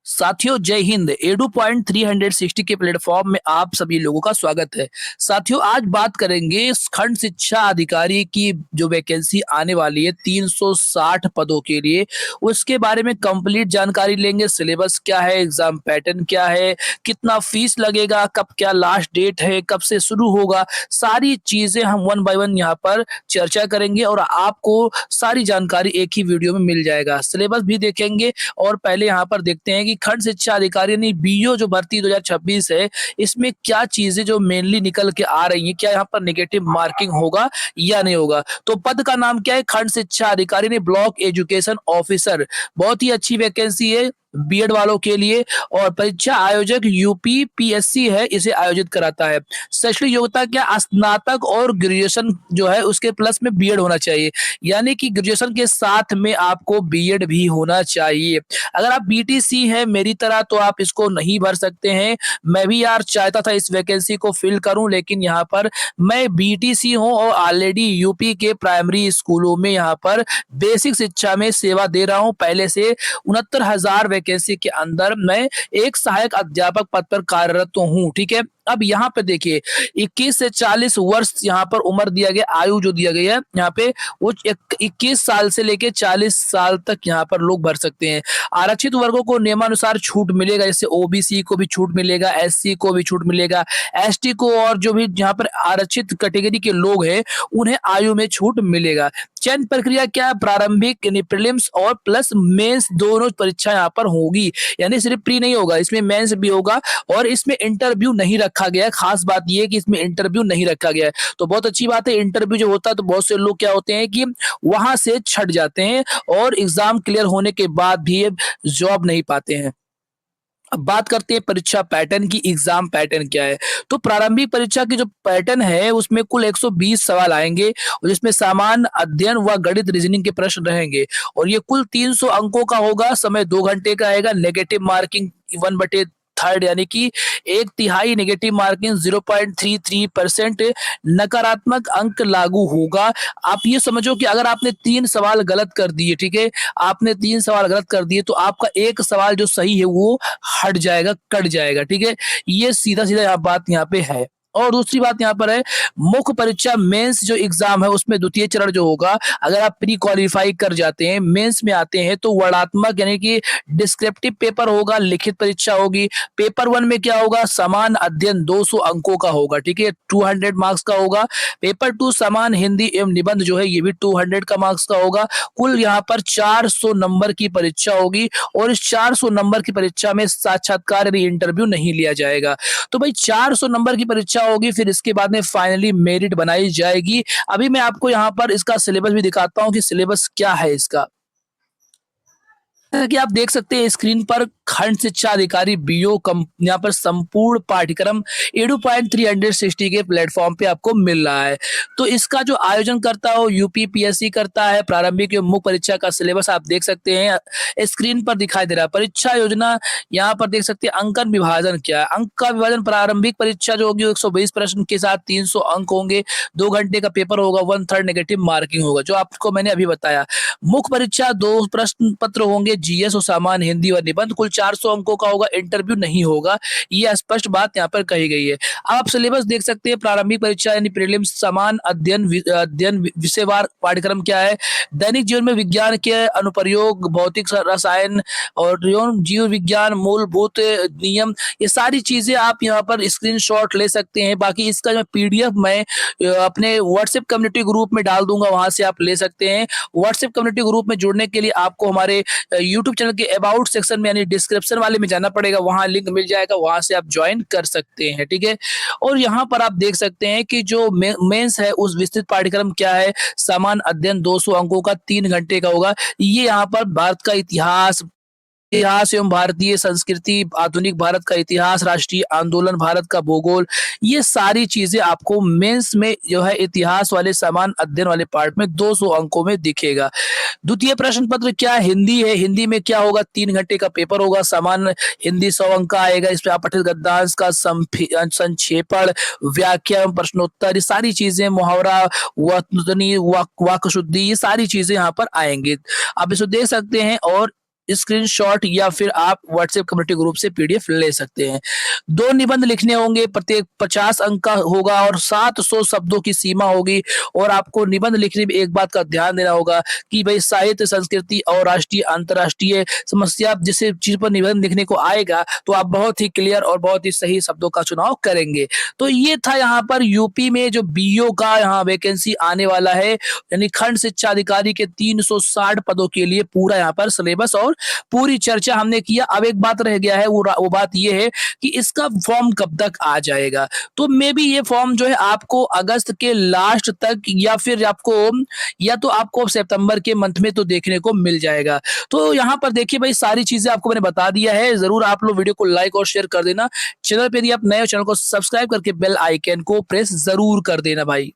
साथियों जय Hind. Edu point 360 के प्लेटफॉर्म में आप सभी लोगों का स्वागत है। साथियों आज बात करेंगे खंड शिक्षा अधिकारी की जो वैकेंसी आने वाली है 360 पदों के लिए, उसके बारे में कंप्लीट जानकारी लेंगे। सिलेबस क्या है, एग्जाम पैटर्न क्या है, कितना फीस लगेगा, कब क्या लास्ट डेट है, कब से शुरू होगा, सारी चीजें हम वन बाय वन यहाँ पर चर्चा करेंगे और आपको सारी जानकारी एक ही वीडियो में मिल जाएगा। सिलेबस भी देखेंगे और पहले यहाँ पर देखते हैं कि खंड शिक्षा अधिकारी यानी बीओ जो भर्ती 2026 है, इसमें क्या चीजें जो मेनली निकल के आ रही हैं, क्या यहाँ पर नेगेटिव मार्किंग होगा या नहीं होगा। तो पद का नाम क्या है? खंड शिक्षा अधिकारी ने ब्लॉक एजुकेशन ऑफिसर। बहुत ही अच्छी वैकेंसी है बीएड वालों के लिए और परीक्षा आयोजक यूपी पीएससी है, इसे आयोजित कराता है। शैक्षणिक योग्यता क्या? स्नातक और ग्रेजुएशन जो है उसके प्लस में बीएड होना चाहिए, यानी कि ग्रेजुएशन के साथ में आपको बीएड भी होना चाहिए। अगर आप बीटीसी है मेरी तरह तो आप इसको नहीं भर सकते हैं। मैं भी यार चाहता था इस वैकेंसी को फिल करूं, लेकिन यहाँ पर मैं बीटीसी हूं और ऑलरेडी यूपी के प्राइमरी स्कूलों में यहाँ पर बेसिक शिक्षा में सेवा दे रहा हूं। पहले से 69,000 वैकेंसी के अंदर मैं एक सहायक अध्यापक पद पर कार्यरत तो हूं। ठीक है, अब यहाँ पे देखिए 21 से 40 वर्ष यहाँ पर उम्र दिया गया, आयु जो दिया गया है यहाँ पे वो 21 साल से लेके 40 साल तक यहाँ पर लोग भर सकते हैं। आरक्षित वर्गों को नियमानुसार छूट मिलेगा, जैसे ओबीसी को भी छूट मिलेगा, एससी को भी छूट मिलेगा, एसटी को, और जो भी यहाँ पर आरक्षित कैटेगरी के लोग हैं उन्हें आयु में छूट मिलेगा। चयन प्रक्रिया क्या है? प्रारंभिक यानी प्रीलिम्स और प्लस मेंस दोनों परीक्षा यहाँ पर होगी, यानी सिर्फ प्री नहीं होगा, इसमें मेंस भी होगा और इसमें इंटरव्यू नहीं रखा गया है। खास बात यह है कि इसमें इंटरव्यू नहीं रखा गया है, तो बहुत अच्छी बात है। इंटरव्यू जो होता है तो बहुत से लोग क्या होते हैं कि वहां से छट जाते हैं और एग्जाम क्लियर होने के बाद भी जॉब नहीं पाते हैं। अब बात करते हैं परीक्षा पैटर्न की, एग्जाम पैटर्न क्या है। तो प्रारंभिक परीक्षा की जो पैटर्न है उसमें कुल 120 सवाल आएंगे और जिसमें सामान्य अध्ययन व गणित रीजनिंग के प्रश्न रहेंगे और ये कुल 300 अंकों का होगा। समय 2 घंटे का आएगा। नेगेटिव मार्किंग 1/3 यानी कि एक तिहाई नेगेटिव मार्किंग 0.33%। नकारात्मक अंक लागू होगा। आप ये समझो कि अगर आपने 3 सवाल गलत कर दिए, ठीक है, आपने 3 सवाल गलत कर दिए तो आपका एक सवाल जो सही है वो हट जाएगा, कट जाएगा। ठीक है, ये सीधा सीधा यहाँ बात यहाँ पे है। और दूसरी बात यहाँ पर है मुख्य परीक्षा मेंस जो एग्जाम है उसमें द्वितीय चरण जो होगा, अगर आप प्री क्वालिफाई कर जाते हैं, मेंस में आते हैं तो वर्णात्मक यानी कि डिस्क्रिप्टिव पेपर होगा, लिखित परीक्षा होगी। पेपर 1 में क्या होगा? समान अध्ययन 200 अंकों का होगा, ठीक है, 200 मार्क्स का होगा। पेपर 2 समान हिंदी एवं निबंध जो है ये भी 200 का मार्क्स का होगा। कुल यहाँ पर 400 नंबर की परीक्षा होगी और इस 400 नंबर की परीक्षा में साक्षात्कार यानी इंटरव्यू नहीं लिया जाएगा। तो भाई 400 नंबर की परीक्षा होगी, फिर इसके बाद में फाइनली मेरिट बनाई जाएगी। अभी मैं आपको यहाँ पर इसका सिलेबस भी दिखाता हूँ कि सिलेबस क्या है इसका। कि आप देख सकते हैं स्क्रीन पर खंड शिक्षा अधिकारी बीओ यहाँ पर संपूर्ण पाठ्यक्रम एडू पॉइंट 360 के प्लेटफॉर्म पे आपको मिल रहा है। तो इसका जो आयोजन करता है वो यूपी पीएससी करता है। प्रारंभिक एवं मुख्य परीक्षा का सिलेबस आप देख सकते हैं स्क्रीन पर दिखाई दे रहा है। परीक्षा योजना यहाँ पर देख सकते हैं। अंकन विभाजन क्या है? अंक का विभाजन प्रारंभिक परीक्षा जो होगी 120 प्रश्न के साथ 300 अंक होंगे। 2 घंटे का पेपर होगा, 1/3 नेगेटिव मार्किंग होगा जो आपको मैंने अभी बताया। मुख्य परीक्षा 2 प्रश्न पत्र होंगे, जीएस और सामान्य हिंदी और निबंध, कुल 400 अंकों का होगा। इंटरव्यू नहीं होगा, ये स्पष्ट बात यहाँ पर कही गई है। आप सिलेबस देख सकते हैं। प्रारंभिक परीक्षा यानी प्रीलिम्स समान अध्ययन विषयवार पाठ्यक्रम क्या है? दैनिक जीवन में विज्ञान के अनुप्रयोग, भौतिक रसायन और जीव विज्ञान, मूलभूत नियम, ये सारी चीजें आप यहाँ पर स्क्रीनशॉट ले सकते हैं। बाकी इसका जो पीडीएफ मैं अपने व्हाट्सएप कम्युनिटी ग्रुप में डाल दूंगा, वहां से आप ले सकते हैं। व्हाट्सएप कम्युनिटी ग्रुप में जुड़ने के लिए आपको हमारे यूट्यूब चैनल के अबाउट सेक्शन में यानी डिस्क्रिप्शन वाले में जाना पड़ेगा, वहां लिंक मिल जाएगा, वहां से आप ज्वाइन कर सकते हैं। ठीक है, और यहाँ पर आप देख सकते हैं कि जो मेंस है उस विस्तृत पाठ्यक्रम क्या है? समान अध्ययन 200 अंकों का 3 घंटे का होगा। ये यहाँ पर भारत का इतिहास एवं भारतीय संस्कृति, आधुनिक भारत का इतिहास, राष्ट्रीय आंदोलन, भारत का भूगोल, ये सारी चीजें आपको मेंस में जो है इतिहास वाले समान अध्ययन वाले पार्ट में 200 अंकों में दिखेगा। द्वितीय प्रश्न पत्र क्या है? हिंदी है। हिंदी में क्या होगा? 3 घंटे का पेपर होगा। सामान्य हिंदी 100 अंक का आएगा। इसमें अपठित गद्यांश का संक्षेपण, व्याख्या एवं प्रश्नोत्तर, ये सारी चीजें, मुहावरा, वाक्य शुद्धि, ये सारी चीजें यहाँ पर आएंगे। आप इसको देख सकते हैं। और स्क्रीनशॉट या फिर आप व्हाट्सएप कम्युनिटी ग्रुप से पीडीएफ ले सकते हैं। 2 निबंध लिखने होंगे, प्रत्येक 50 अंक का होगा और 700 शब्दों की सीमा होगी। और आपको निबंध लिखने में एक बात का ध्यान देना होगा कि भाई साहित्य, संस्कृति और राष्ट्रीय अंतर्राष्ट्रीय समस्या जिस चीज पर निबंध लिखने को आएगा तो आप बहुत ही क्लियर और बहुत ही सही शब्दों का चुनाव करेंगे। तो ये था यहाँ पर यूपी में जो बीओ का यहाँ वैकेंसी आने वाला है, यानी खंड शिक्षा अधिकारी के 360 पदों के लिए पूरा यहाँ पर सिलेबस और पूरी चर्चा हमने किया। अब एक बात रह गया है, वो बात ये है कि इसका फॉर्म कब तक आ जाएगा। तो मे बी ये फॉर्म जो है आपको अगस्त के लास्ट तक या तो आपको सितंबर के मंथ में तो देखने को मिल जाएगा। तो यहाँ पर देखिए भाई, सारी चीजें आपको मैंने बता दिया है। जरूर आप लोग वीडियो को लाइक और शेयर कर देना। चैनल पे यदि आप नए हो, चैनल को सब्सक्राइब करके बेल आइकन को प्रेस जरूर कर देना भाई।